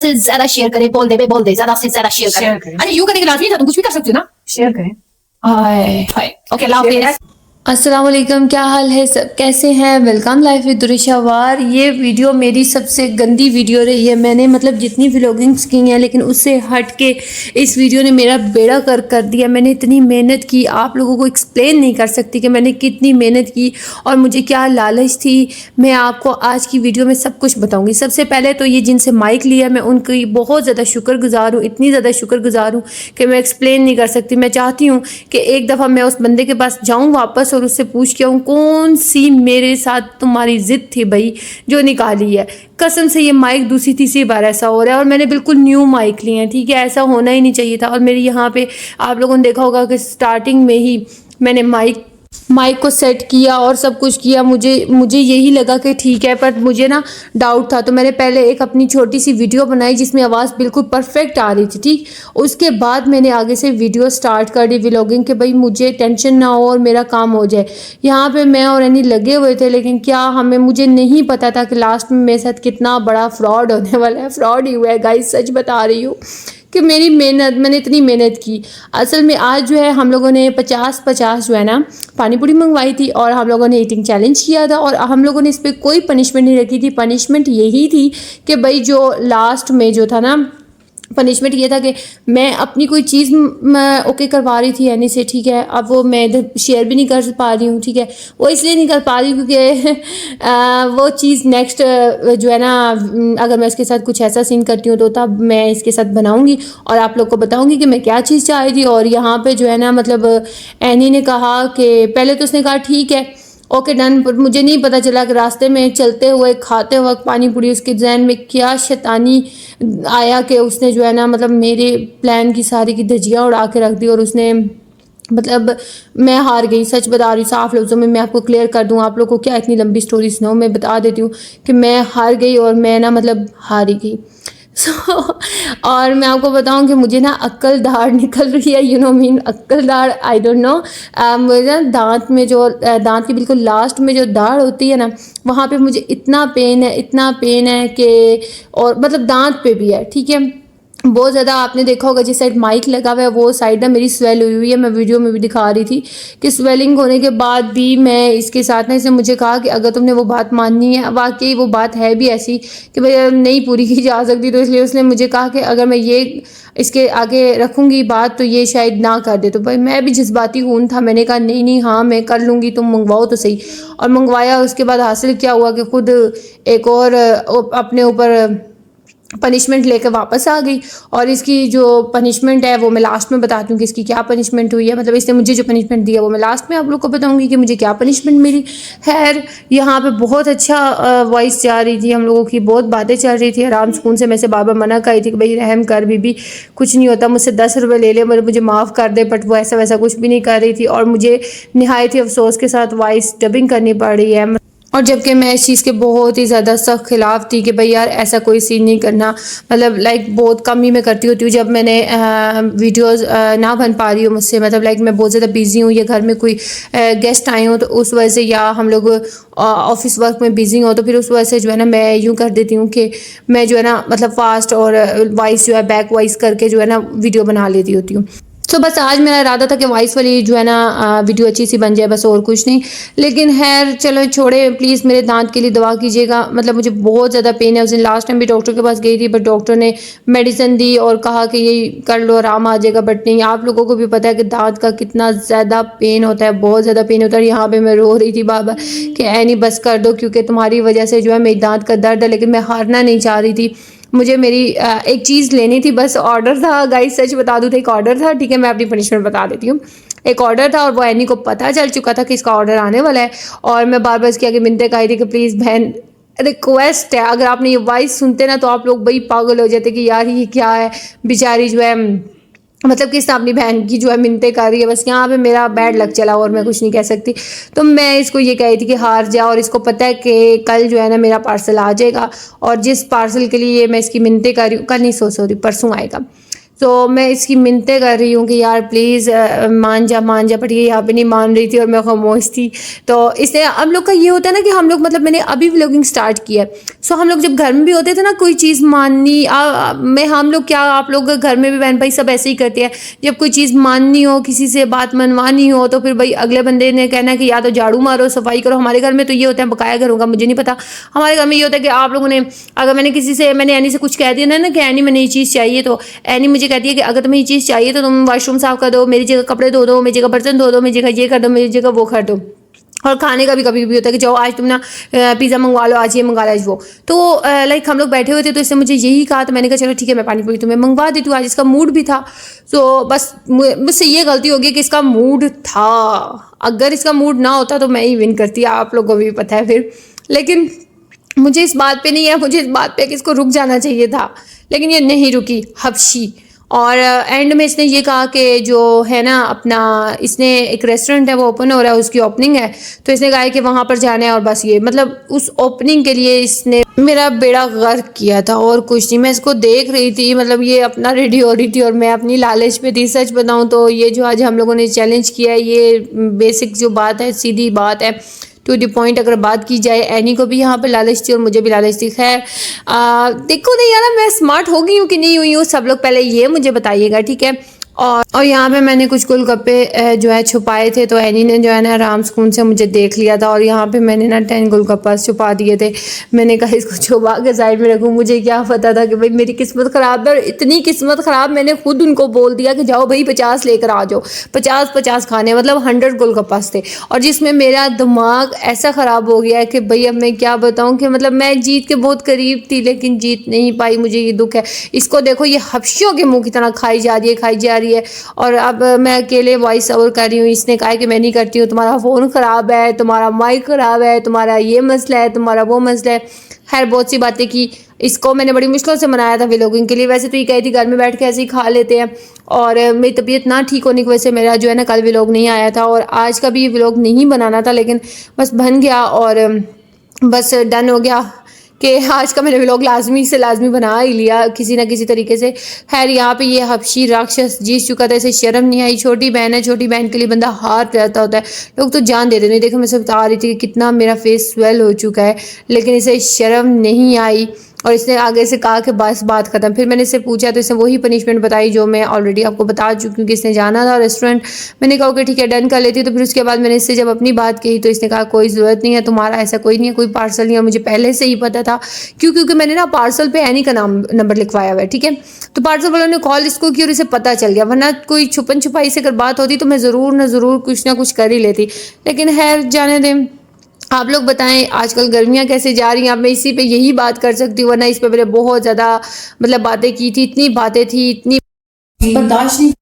से ज्यादा शेयर करे, बोल दे ज्यादा से ज्यादा शेयर करे। अरे यू करने के लाजमी था, तुम कुछ भी कर सकते हो ना, शेयर करें। ओके अल्लाह हाफिज़। अस्सलाम वालेकुम, क्या हाल है सब, कैसे हैं? वेलकम लाइफ विद दुरिशा वार। ये वीडियो मेरी सबसे गंदी वीडियो रही है। मैंने मतलब जितनी व्लॉगिंग्स की हैं, लेकिन उससे हट के इस वीडियो ने मेरा बेड़ा कर दिया। मैंने इतनी मेहनत की, आप लोगों को एक्सप्लेन नहीं कर सकती कि मैंने कितनी मेहनत की और मुझे क्या लालच थी। मैं आपको आज की वीडियो में सब कुछ बताऊँगी। सबसे पहले तो ये जिनसे माइक लिया, मैं उनकी बहुत ज़्यादा शुक्रगुजार हूँ, इतनी ज़्यादा शुक्रगुजार हूँ कि मैं एक्सप्लेन नहीं कर सकती। मैं चाहती हूँ कि एक दफ़ा मैं उस बंदे के पास जाऊँ वापस और उससे पूछ के आऊँ कौन सी मेरे साथ तुम्हारी जिद थी भाई जो निकाली है। कसम से ये माइक दूसरी तीसरी बार ऐसा हो रहा है और मैंने बिल्कुल न्यू माइक लिए हैं, ठीक है, ऐसा होना ही नहीं चाहिए था। और मेरी यहाँ पे आप लोगों ने देखा होगा कि स्टार्टिंग में ही मैंने माइक को सेट किया और सब कुछ किया। मुझे यही लगा कि ठीक है, पर मुझे ना डाउट था, तो मैंने पहले एक अपनी छोटी सी वीडियो बनाई जिसमें आवाज़ बिल्कुल परफेक्ट आ रही थी, ठीक। उसके बाद मैंने आगे से वीडियो स्टार्ट कर दी व्लॉगिंग कि भाई मुझे टेंशन ना हो और मेरा काम हो जाए। यहाँ पे मैं और एनी लगे हुए थे, लेकिन क्या मुझे नहीं पता था कि लास्ट में मेरे साथ कितना बड़ा फ्रॉड होने वाला है। फ्रॉड ही हुआ है गाइस, सच बता रही हूँ कि मैंने इतनी मेहनत की। असल में आज जो है हम लोगों ने 50-50 जो है ना पानी पूरी मंगवाई थी और हम लोगों ने ईटिंग चैलेंज किया था और हम लोगों ने इस पर कोई पनिशमेंट नहीं रखी थी। पनिशमेंट यही थी कि भाई जो लास्ट में जो था ना, पनिशमेंट ये था कि मैं अपनी कोई चीज़ ओके करवा रही थी यानी से, ठीक है। अब वो मैं इधर शेयर भी नहीं कर पा रही हूँ, ठीक है। वो इसलिए नहीं कर पा रही क्योंकि वो चीज़ नेक्स्ट जो है ना, अगर मैं इसके साथ कुछ ऐसा सीन करती हूँ तो तब मैं इसके साथ बनाऊँगी और आप लोग को बताऊँगी कि मैं क्या चीज़ चाह रही थी। और यहाँ पे जो है ना, मतलब एनी ने कहा कि पहले तो उसने कहा ठीक है ओके डन, पर मुझे नहीं पता चला कि रास्ते में चलते हुए खाते वक्त पानी पूरी उसके जहन में क्या शैतानी आया कि उसने जो है ना, मतलब मेरे प्लान की सारी की धज्जियाँ उड़ा के रख दी और उसने मतलब मैं हार गई। सच बता रही हूँ, साफ लफ्ज़ों में मैं आपको क्लियर कर दूँ, आप लोग को क्या इतनी लंबी स्टोरी सुनाऊँ, मैं बता देती हूँ कि मैं हार गई और मैं ना मतलब हार ही गई। और मैं आपको बताऊं कि मुझे ना अक्ल दाढ़ निकल रही है, मीन अक्ल दाढ़, आई डोंट नो। मुझे ना दांत की बिल्कुल लास्ट में जो दाढ़ होती है ना, वहाँ पे मुझे इतना पेन है कि, और मतलब दांत पे भी है, ठीक है, बहुत ज़्यादा। आपने देखा होगा जिस साइड माइक लगा हुआ है वो साइड ना मेरी स्वेल हुई है। मैं वीडियो में भी दिखा रही थी कि स्वेलिंग होने के बाद भी मैं इसके साथ ना, इसने मुझे कहा कि अगर तुमने वो बात माननी है, वाकई वो बात है भी ऐसी कि भाई नहीं पूरी की जा सकती, तो इसलिए उसने मुझे कहा कि अगर मैं ये इसके आगे रखूँगी बात तो ये शायद ना कर दे। तो भाई मैं भी जज्बाती खून था, मैंने कहा नहीं हाँ मैं कर लूँगी, तुम मंगवाओ तो सही। और मंगवाया। उसके बाद हासिल क्या हुआ कि खुद एक और अपने ऊपर पनिशमेंट लेकर वापस आ गई। और इसकी जो पनिशमेंट है वो मैं लास्ट में बताती हूँ कि इसकी क्या पनिशमेंट हुई है। मतलब इसने मुझे जो पनिशमेंट दिया वो मैं लास्ट में आप लोग को बताऊँगी कि मुझे क्या पनिशमेंट मिली। खैर यहाँ पे बहुत अच्छा वॉइस जा रही थी, हम लोगों की बहुत बातें चल रही थी आराम सुकून से। मैं से बार बार मना करी थी कि भाई रहम कर बीबी, कुछ नहीं होता, मुझसे 10 रुपये ले ले, मुझे माफ़ कर दे, बट वो ऐसा वैसा कुछ भी नहीं कर रही थी और मुझे निहायत ही अफसोस के साथ वॉइस डबिंग करनी पड़ रही है। और जबकि मैं इस चीज़ के बहुत ही ज़्यादा सख्त खिलाफ थी कि भाई यार ऐसा कोई सीन नहीं करना। मतलब लाइक बहुत कम ही मैं करती होती हूँ जब मैंने वीडियोस ना बन पा रही हूँ मुझसे, मतलब लाइक मैं बहुत ज़्यादा बिजी हूँ या घर में कोई गेस्ट आए हो तो उस वजह से, या हम लोग ऑफिस वर्क में बिजी हो तो फिर उस वजह से जो है ना मैं यूँ कर देती हूँ कि मैं जो है ना मतलब फास्ट और वॉइस जो है बैक वॉइस करके जो है ना वीडियो बना लेती होती हूँ। तो बस आज मेरा इरादा था कि वॉइस वाली जो है ना वीडियो अच्छी सी बन जाए, बस और कुछ नहीं। लेकिन खैर चलो छोड़े, प्लीज़ मेरे दांत के लिए दवा कीजिएगा। मतलब मुझे बहुत ज़्यादा पेन है। उस दिन लास्ट टाइम भी डॉक्टर के पास गई थी, बट डॉक्टर ने मेडिसिन दी और कहा कि ये कर लो आराम आ जाएगा, बट नहीं। आप लोगों को भी पता है कि दांत का कितना ज़्यादा पेन होता है, बहुत ज़्यादा पेन होता है। यहाँ पर मैं रो रही थी बाबा कि ऐनी बस कर दो, क्योंकि तुम्हारी वजह से जो है मेरी दांत का दर्द है, लेकिन मैं हारना नहीं चाह रही थी। मुझे मेरी एक चीज़ लेनी थी, बस ऑर्डर था गाइस, सच बता दूँ तो एक ऑर्डर था, ठीक है। मैं अपनी पनिशमेंट बता देती हूँ। एक ऑर्डर था और वो एनी को पता चल चुका था कि इसका ऑर्डर आने वाला है और मैं बार बार इसकी आगे मिन्नतें कही थी कि प्लीज़ बहन रिक्वेस्ट है, अगर आपने ये वॉइस सुनते ना तो आप लोग भाई पागल हो जाते कि यार ये क्या है, बेचारी जो है मतलब किस अपनी बहन की जो है मिन्नतें कर रही है। बस यहाँ पे मेरा बैड लक चला और मैं कुछ नहीं कह सकती। तो मैं इसको ये कही थी कि हार जा, और इसको पता है कि कल जो है ना मेरा पार्सल आ जाएगा और जिस पार्सल के लिए मैं इसकी मिन्नतें कर रही हूँ, कल नहीं सॉरी परसों आएगा। तो मैं इसकी मिन्नतें कर रही हूँ कि यार प्लीज़ मान जा, बट ये यहाँ पे नहीं मान रही थी और मैं खामोश थी। तो इसलिए हम लोग का ये होता है ना कि हम लोग मतलब मैंने अभी व्लॉगिंग स्टार्ट किया है, सो हम लोग जब घर में भी होते थे ना कोई चीज़ माननी हम लोग क्या, आप लोग घर में भी बहन भाई सब ऐसे ही करते हैं, जब कोई चीज़ माननी हो, किसी से बात मनवानी हो, तो फिर भाई अगले बंदे ने कहना कि या तो झाड़ू मारो, सफाई करो। हमारे घर में तो ये होता है, बकाया घर होगा मुझे नहीं पता, हमारे घर में ये होता है कि आप लोगों ने, अगर मैंने एनी से कुछ कह दिया ना कि एनी मैंने ये चीज़ चाहिए, तो एनी मुझे कहती है कि अगर तुम्हें ये चीज़ चाहिए तो तुम वॉशरूम साफ कर दो, मेरी जगह कपड़े धो दो, मेरी जगह बर्तन धो दो, मेरी जगह ये कर दो, मेरी जगह वो कर दो। और खाने का भी कभी भी होता है कि जाओ आज तुम ना पिज़्ज़ा मंगवा लो, आज ये मंगवा लो, आज वो। तो लाइक हम लोग बैठे हुए थे तो इसने मुझे यही कहा, तो मैंने कहा चलो ठीक है मैं पानी पूरी तुम्हें मंगवा देती हूँ, आज इसका मूड भी था। तो बस मुझसे ये गलती हो गई कि इसका मूड था, अगर इसका मूड ना होता तो मैं ही विन करती, आप लोगों को भी पता है फिर। लेकिन मुझे इस बात पे नहीं है, मुझे इस बात पे कि इसको रुक जाना चाहिए था, लेकिन ये नहीं रुकी, हबशी। और एंड में इसने ये कहा कि जो है ना अपना, इसने एक रेस्टोरेंट है वो ओपन हो रहा है, उसकी ओपनिंग है, तो इसने कहा है कि वहाँ पर जाना है। और बस ये मतलब उस ओपनिंग के लिए इसने मेरा बेड़ा गर्क किया था और कुछ नहीं। मैं इसको देख रही थी, मतलब ये अपना रेडी हो रही थी और मैं अपनी लालच पे थी। सच बताऊँ तो ये जो आज हम लोगों ने चैलेंज किया है, ये बेसिक जो बात है, सीधी बात है, टू द पॉइंट अगर बात की जाए। एनी को भी यहाँ पे लालच थी और मुझे भी लालच थी। खैर देखो नहीं यार, मैं स्मार्ट हो गई हूँ कि नहीं हुई हूँ, सब लोग पहले ये मुझे बताइएगा, ठीक है। और यहाँ पे मैंने कुछ गोलगप्पे जो है छुपाए थे, तो एनी ने जो है ना आराम सुकून से मुझे देख लिया था, और यहाँ पे मैंने ना 10 गोलगप्पा छुपा दिए थे। मैंने कहा इसको छुपा के साइड में रखूँ, मुझे क्या पता था कि भाई मेरी किस्मत ख़राब है। और इतनी किस्मत ख़राब, मैंने खुद उनको बोल दिया कि जाओ भाई 50 लेकर आ जाओ, 50 खाने, मतलब 100 गोलगप्पास थे। और जिसमें मेरा दिमाग ऐसा ख़राब हो गया है कि भाई अब मैं क्या बताऊँ कि मतलब मैं जीत के बहुत करीब थी लेकिन जीत नहीं पाई, मुझे ये दुख है। इसको देखो, ये हबशियों के मुँह की तरह खाई जा रही है। और अब मैं अकेले वॉइस ओवर कर रही हूँ। इसने कहा कि मैं नहीं करती हूँ, तुम्हारा फ़ोन ख़राब है, तुम्हारा माइक ख़राब है, तुम्हारा ये मसला है, तुम्हारा वो मसला है। खैर बहुत सी बातें की। इसको मैंने बड़ी मुश्किलों से मनाया था व्लॉगिंग के लिए। वैसे तो ये कही थी घर में बैठ के ऐसे ही खा लेते हैं, और मेरी तबीयत ना ठीक होने की वजह से मेरा जो है ना कल व्लॉग नहीं आया था, और आज का भी ये व्लॉग नहीं बनाना था, लेकिन बस बन गया और बस डन हो गया कि आज का मैंने व्लॉग लाजमी से लाजमी बना ही लिया किसी ना किसी तरीके से। खैर यहाँ पे ये हबशी राक्षस जीत चुका था, इसे शर्म नहीं आई। छोटी बहन है, छोटी बहन के लिए बंदा हार रहता होता है, लोग तो जान दे देते हैं। देखो मैं सब बता रही थी कि कितना मेरा फेस स्वेल हो चुका है, लेकिन इसे शर्म नहीं आई और इसने आगे से कहा कि बस बात खत्म। फिर मैंने इससे पूछा तो इसने वही पनिशमेंट बताई जो मैं ऑलरेडी आपको बता चुकी हूँ कि इसने जाना था रेस्टोरेंट। मैंने कहा कि ठीक है डन कर लेती हूँ। तो फिर उसके बाद मैंने इससे जब अपनी बात कही तो इसने कहा कोई ज़रूरत नहीं है तुम्हारा, ऐसा कोई नहीं है, कोई पार्सल नहीं है। मुझे पहले से ही पता था, क्योंकि मैंने ना पार्सल पे एनी का नंबर लिखवाया हुआ है, ठीक है। तो पार्सल वालों ने कॉल इसको की और इसे पता चल गया, वरना कोई छुपन छुपाई से अगर बात होती तो मैं ज़रूर ना ज़रूर कुछ ना कुछ कर ही लेती। लेकिन खैर जाने दें। आप लोग बताएं आजकल गर्मियां कैसे जा रही हैं। अब मैं इसी पे यही बात कर सकती हूँ, वरना इस पे मैंने बहुत ज़्यादा मतलब बातें की थी, इतनी बातें थी, इतनी बर्दाश्त नहीं।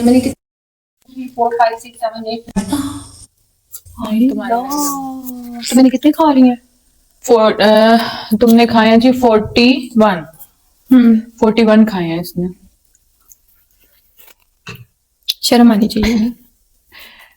मैंने 4 5 6 7 8 तो मैंने कितने खा रही हैं? तुमने खाया जी 41 41 खाए हैं इसने। शर्म आनी चाहिए।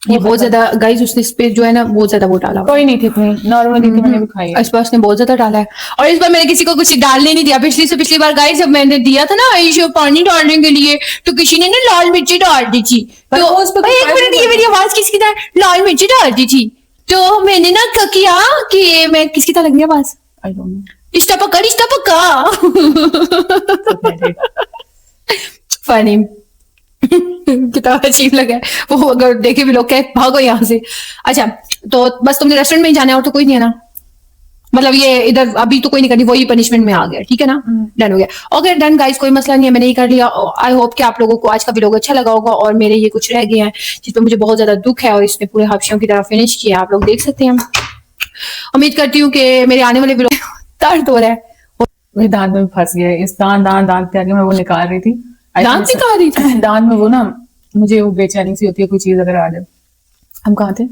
ये बहुत ज्यादा गाइस, उसने इस पे जो है ना बहुत ज्यादा वो डाला। कोई नहीं थी, इतनी नॉर्मल थी, मैंने भी खाई है। इस बार उसने बहुत ज्यादा डाला है, और इस बार मैंने किसी को कुछ डालने नहीं दिया। पिछली बार गाइस जब मैंने दिया था ना आयुष पानी डालने के लिए, तो किसी ने ना लाल मिर्ची डाल दी थी। तो एक मिनट, ये मेरी आवाज किसकी था? लाल मिर्ची डाल दी थी। तो मैंने ना क्या किया कि मैं किसकी तरह लग रही आवाज, रिश्ता पक्का फनी कितना अजीब लगा है वो, अगर देखे भी लोग कहे भागो यहाँ से। अच्छा तो बस तुमने रेस्टोरेंट में ही जाना है और तो कोई नहीं है ना, मतलब ये इधर अभी तो कोई नहीं करनी, वही पनिशमेंट में आ गया, ठीक है ना। डन हो गया। ओके डन गाइस, कोई मसला नहीं है, मैंने ही कर लिया। आई होप कि आप लोगों को आज का वीडियो अच्छा लगा होगा, और मेरे ये कुछ रह गए हैं जिसपे मुझे बहुत ज्यादा दुख है, और इसने पूरे हबशियों की तरह फिनिश किया, आप लोग देख सकते हैं। उम्मीद करती हूँ कि मेरे आने वाले वीडियो दर्द हो रहा है, मेरे दांत में फंस गया है। इस दांत के आगे मैं वो निकाल रही थी, दांत निकाल रही थी। दांत में वो ना, मुझे वो बेचैनी सी होती है कोई चीज अगर आ जाए। हम कहाँ थे?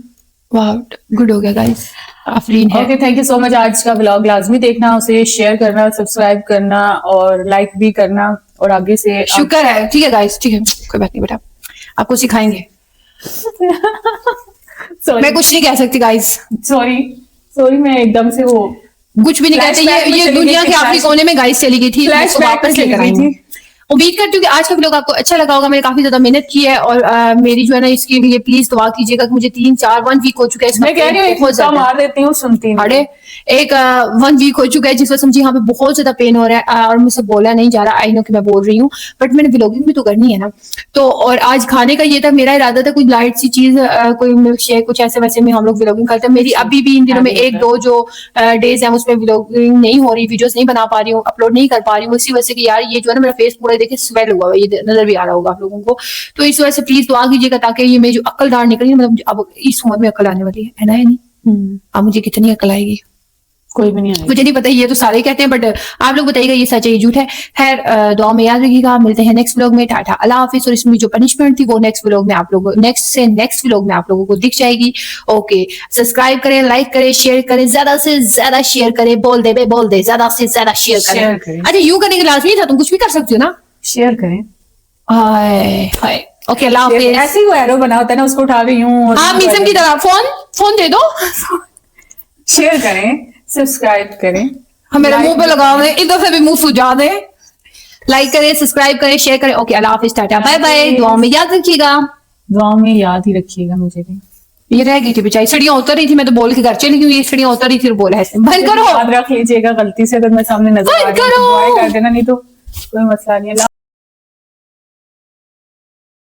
वाह गुड हो गया गाइस, आफरीन है। Okay thank you so much. आज का व्लॉग लाजमी देखना, उसे शेयर करना, सब्सक्राइब करना और लाइक भी करना, और आगे से शुक्र है। ठीक है गाइस, ठीक है, कोई बात नहीं बेटा, आपको सिखाएंगे। मैं कुछ नहीं कह सकती गाइस, सॉरी मैं एकदम से वो कुछ भी नहीं कहते। ये दुनिया के आखिरी कोने में गाइस चली गई थी, उसको वापस लेकर आई थी। उम्मीद करती हूँ कि आज का व्लॉग आपको अच्छा लगा होगा। मैंने काफी ज्यादा मेहनत की है और मेरी जो है ना इसके लिए प्लीज दुआ कीजिएगा कि मुझे 1 वीक हो चुका है। मैं कह रही हूँ एक बहुत मुक्का मार देती हूँ, सुनती नहीं। अरे एक 1 वीक हो चुका है जिस वजह से मुझे यहाँ पे बहुत ज्यादा पेन हो रहा है और मुझसे बोला नहीं जा रहा। आई नो कि मैं बोल रही हूँ बट मैंने व्लॉगिंग भी तो करनी है ना। तो और आज खाने का ये था, मेरा इरादा था कोई लाइट सी चीज, कोई मिल्क शेक कुछ ऐसे वैसे में हम लोग व्लॉगिंग करते हैं। मेरी अभी भी इन दिनों में 1-2 जो डेज है उसमें व्लॉगिंग नहीं हो रही, वीडियोस नहीं बना पा रही हूँ, अपलोड नहीं कर पा रही हूँ इसी वजह से कि यार ये जो है ना मेरा फेस पूरा देखिए स्वेल हुआ है, ये नजर भी आ रहा होगा आप लोगों को। तो इस वजह से प्लीज दुआ कीजिएगा ताकि ये मेरी जो अक्ल दार निकली, मतलब अब इस उम्र में अक्ल आने वाली है ना, या नहीं? अब मुझे कितनी अक्ल आएगी कोई भी नहीं आएगा। मुझे नहीं पता, ये तो सारे कहते हैं बट आप लोग बताइएगा ये सच है ये झूठ है। खैर दुआ में याद रखिएगा, मिलते हैं नेक्स्ट व्लॉग में। टाटा अल्लाह हाफिज। और इसमें जो पनिशमेंट थी वो नेक्स्ट व्लॉग में आप लोगों नेक्स्ट व्लॉग में आप लोगों को दिख जाएगी। ओके, सब्सक्राइब करें, लाइक करें, शेयर करें, ज्यादा से ज्यादा शेयर करें। बोल दे ज्यादा से ज्यादा शेयर करें। अच्छा यूं करने के लाजमी था, तुम कुछ भी कर सकते हो ना, शेयर करें। हाय हाय। ओके अल्लाह हाफिज। ऐसे ही वो एरो बना होता है ना, उसको उठा के यूं हाँ मीसम की तरह फोन दे दो। शेयर करें, सब्सक्राइब करें। हम मेरे मुंह पे लगा रहे हैं, इधर से भी मुंह सुझा दे। लाइक करें, सब्सक्राइब करें, शेयर करें। ओके अल्लाह हाफिज, टाटा बाय बाय। दुआ में याद रखिएगा, दुआ में याद ही रखिएगा मुझे भी। ये रह गई थी बेचारी, सीढ़ियां उतर रही थी, मैं तो बोल के घर चली गई, ये सीढ़ियां उतर रही थी और बोला है बंद करो। याद रख लीजिएगा, गलती से अगर मैं सामने नजर आ रही हूँ तो दुआ कर देना, नहीं तो कोई मसला नहीं है।